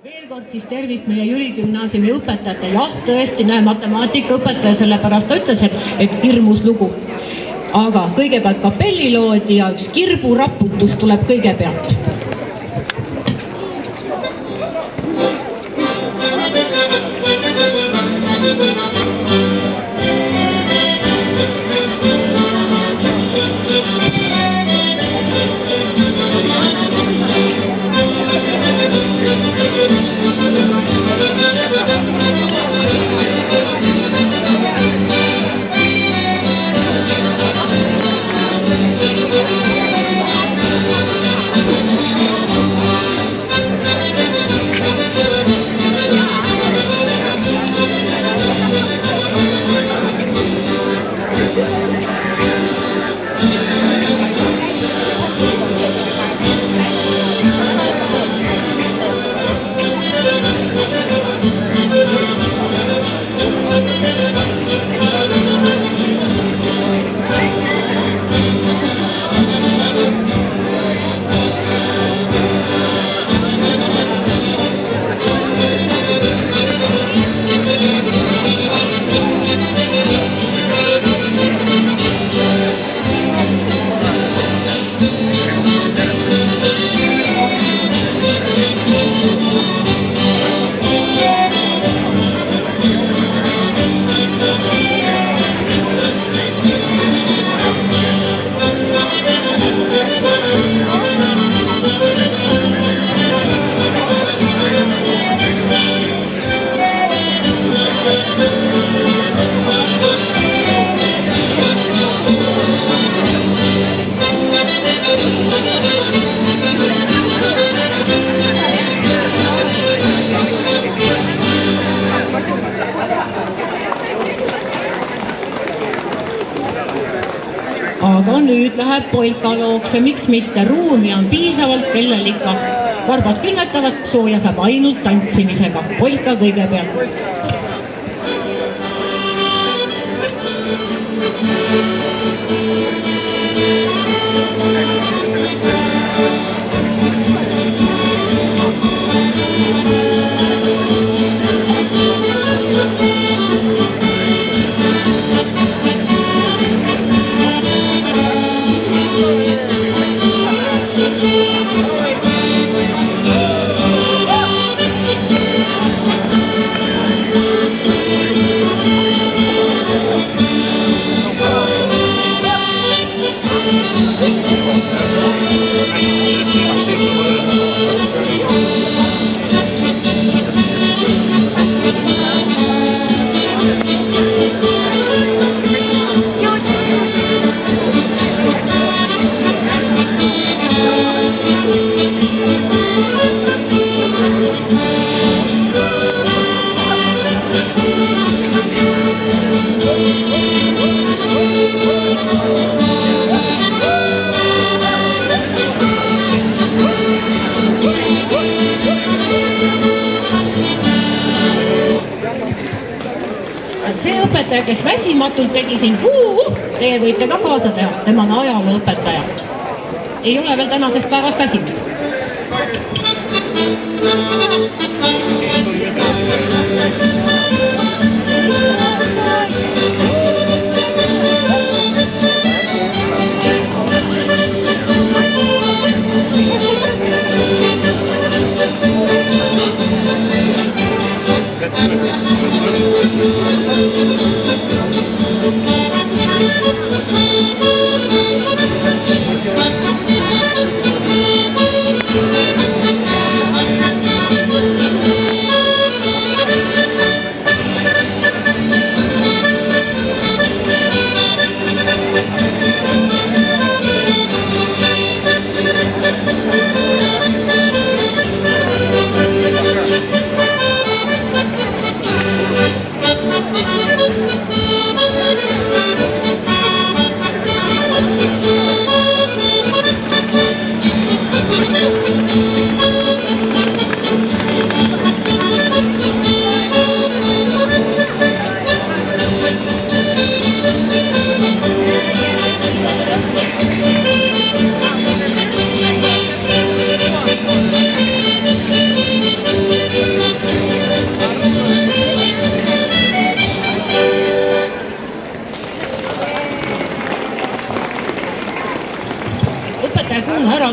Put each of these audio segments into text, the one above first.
Veel kord siis tervist meie Jüri gümnaasiumi õpetajate. Jah, tõesti, matemaatikaõpetaja sellepärast ta ütles, et hirmus lugu. Aga kõigepealt kapelliloodi ja üks kirburaputus tuleb kõigepealt. Aga nüüd läheb polkalooks ja miks mitte, ruumi on piisavalt, kellel ikka varbad külmetavad, sooja saab ainult tantsimisega. Polka kõigepealt. See õpetaja, kes väsimatult tegi siin teie võite ka kaasa teha, tema on ajaloo õpetaja. Ei ole veel tänasest päevast väsinud.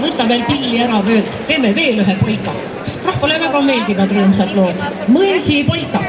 võta veel pilli ära vöölt, teeme veel ühe polka. Rahvale väga meeldivad rõõmsad lood. Mõisi polka.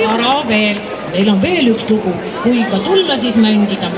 Vara veel, meil on veel üks lugu, kui ka tulla, siis mängida.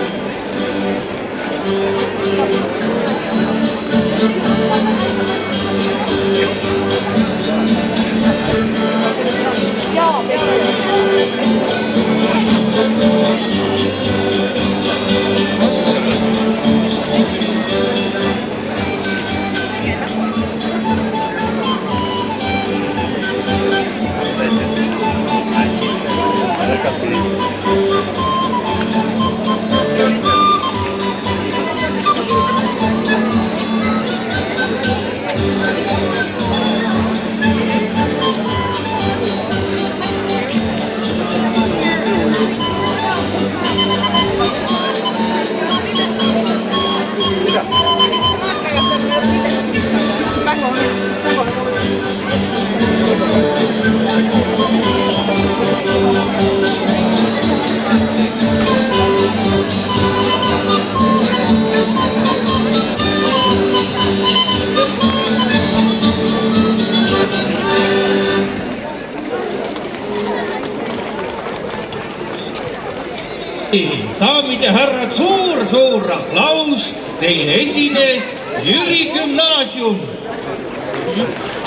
Daamid ja härrad, suur aplaus, teile esines Jüri Gümnaasium.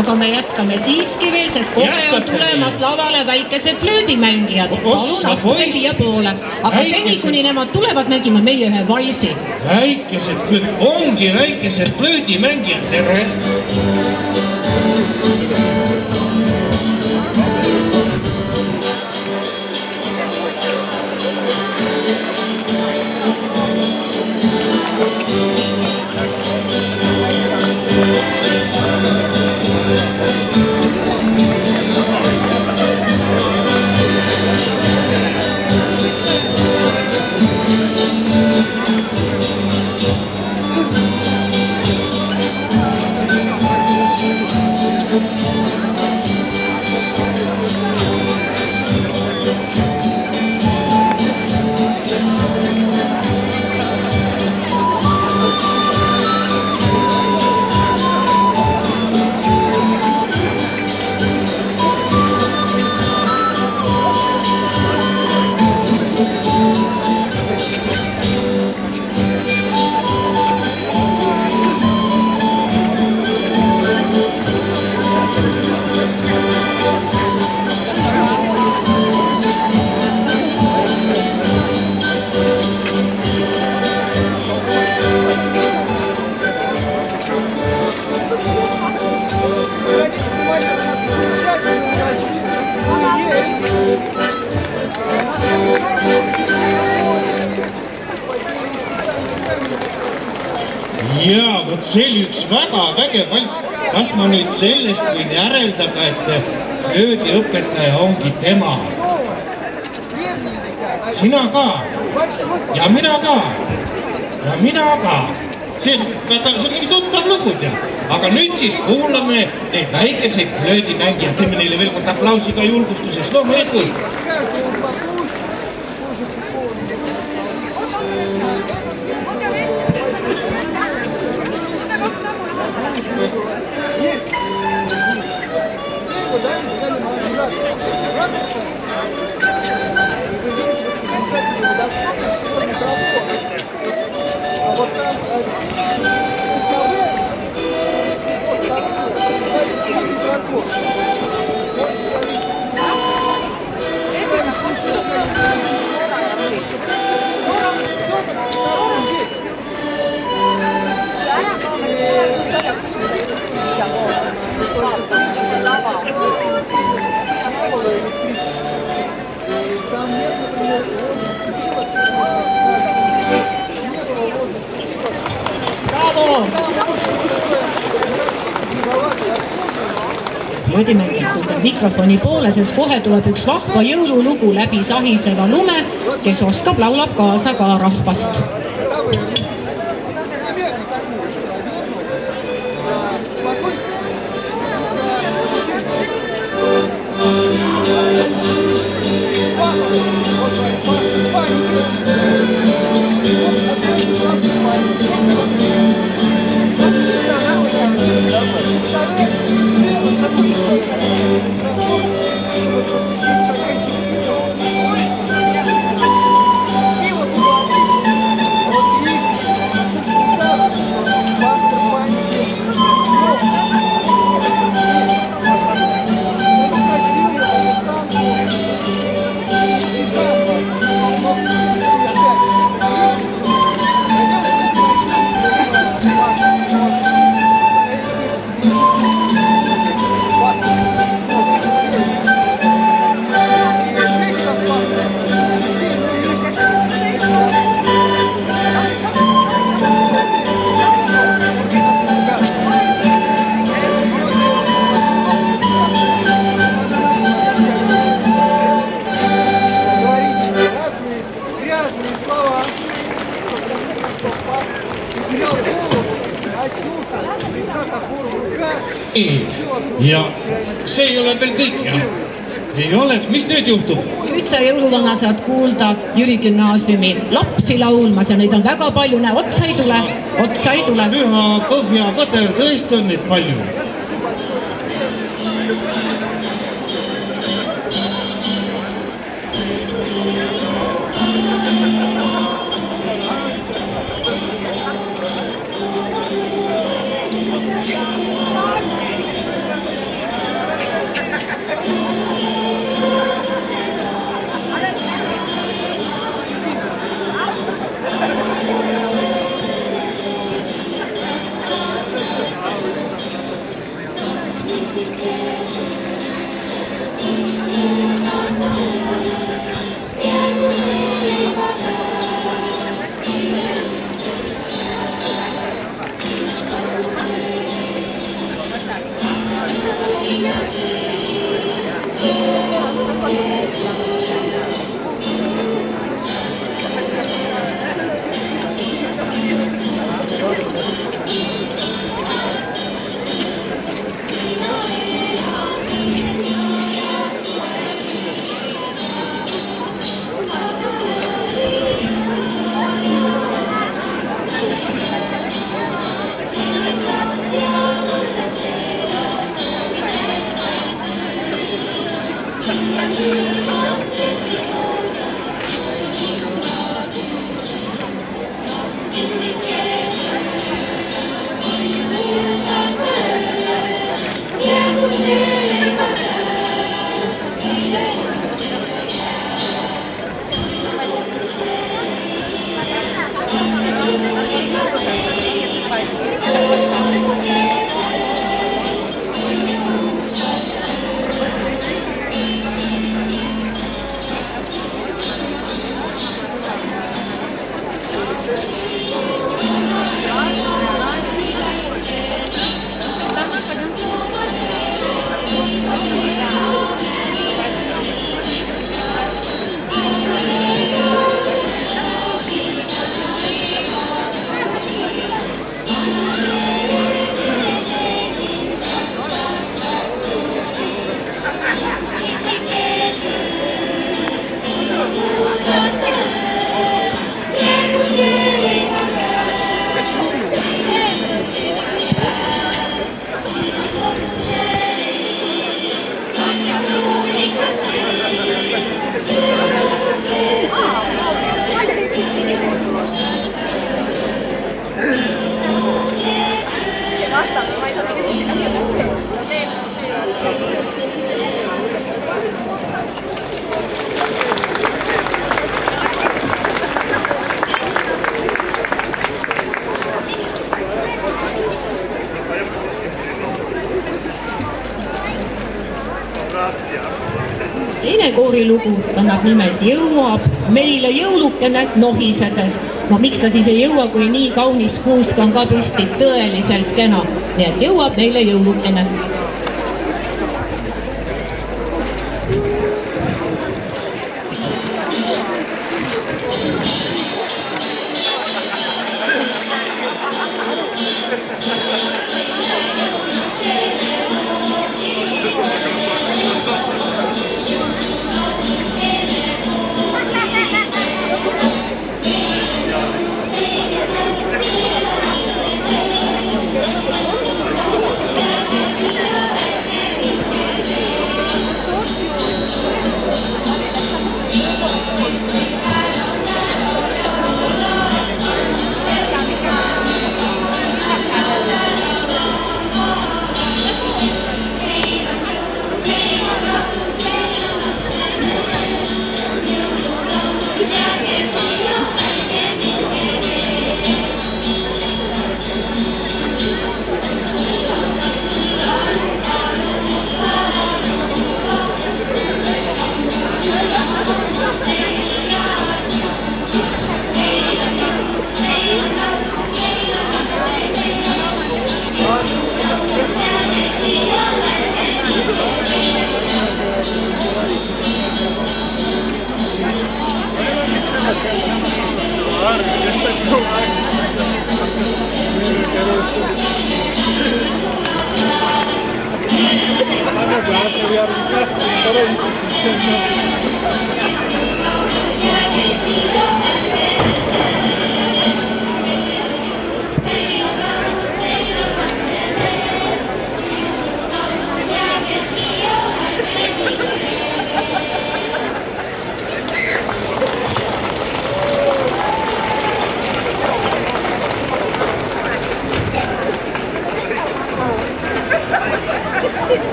Aga me jätkame siiski veel, sest kohe on tulemas lavale väikesed flöödimängijad. Palun astuge siia poole. Aga seni, kuni nemad tulevad, mängime meie ühe valsi. Ongi väikesed flöödimängijad, tere! ja vot see oli üks väga vägev valss. Kas ma nüüd sellest võin järeldada, et flöödiõpetaja ongi tema? Sina ka ja mina ka ja mina ka. See on mingi tuttav lugu tea. Aga nüüd siis kuulame neid väikeseid flöödimängijad. Teeme neile veel kord aplausiga julgustuseks. Loomulikult. Flöödimängijad tuleb mikrofoni poole, sest kohe tuleb üks vahva jõululugu läbi sahiseva lume, kes oskab, laulab kaasa ka rahvast. Ja see ei ole veel kõik, jah? Ei ole, mis nüüd juhtub? Nüüd sa jõuluvana saad kuulda Jüri gümnaasiumi lapsi laulmas ja neid on väga palju, näe, otsa ei tule. Püha Põhja Kader, tõesti on neid palju. koorilugu kannab nimelt Jõuab meile jõulukene nohisedes. No miks ta siis ei jõua, kui nii kaunis kuusk on ka püsti, tõeliselt kena. Nii et jõuab meile jõulukene.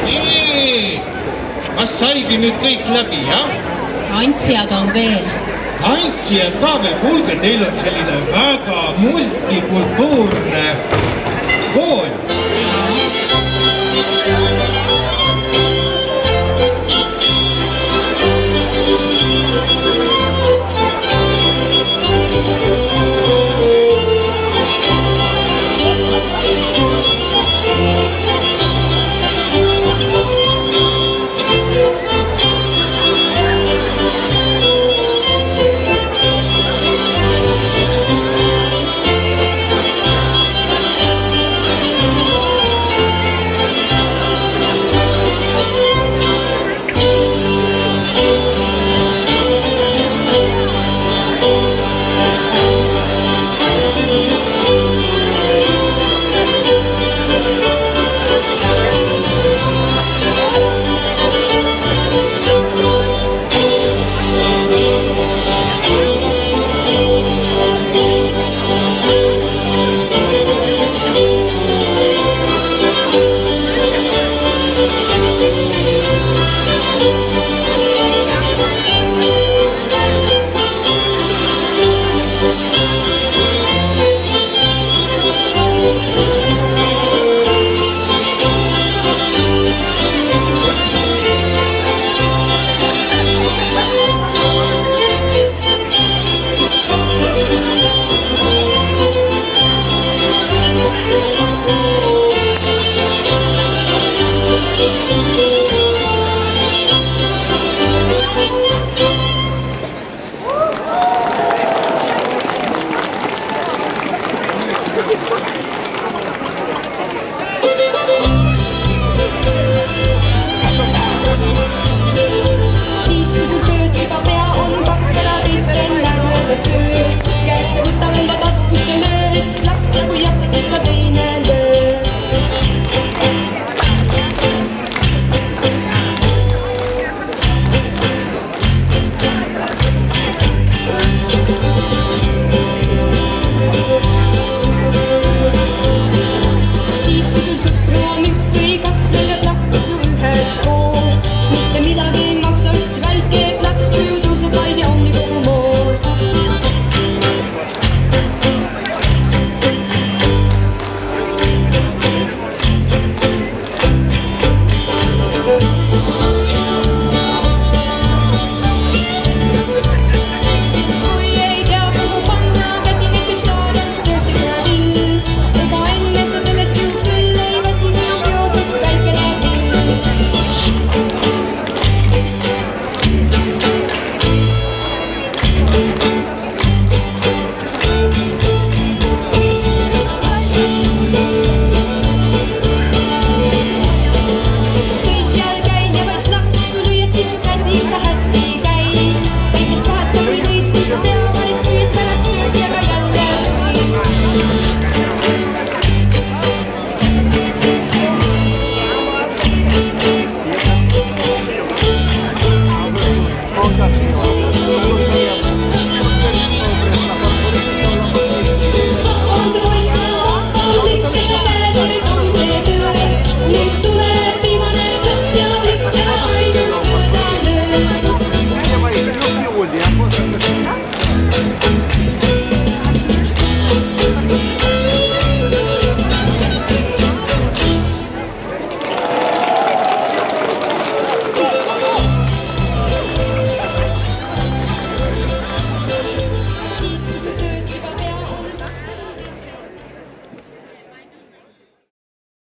Nii, kas saigi nüüd kõik läbi, jah? Antsijad on veel. Antsijad ka veel, kuulge, teil on selline väga multikultuurne kool.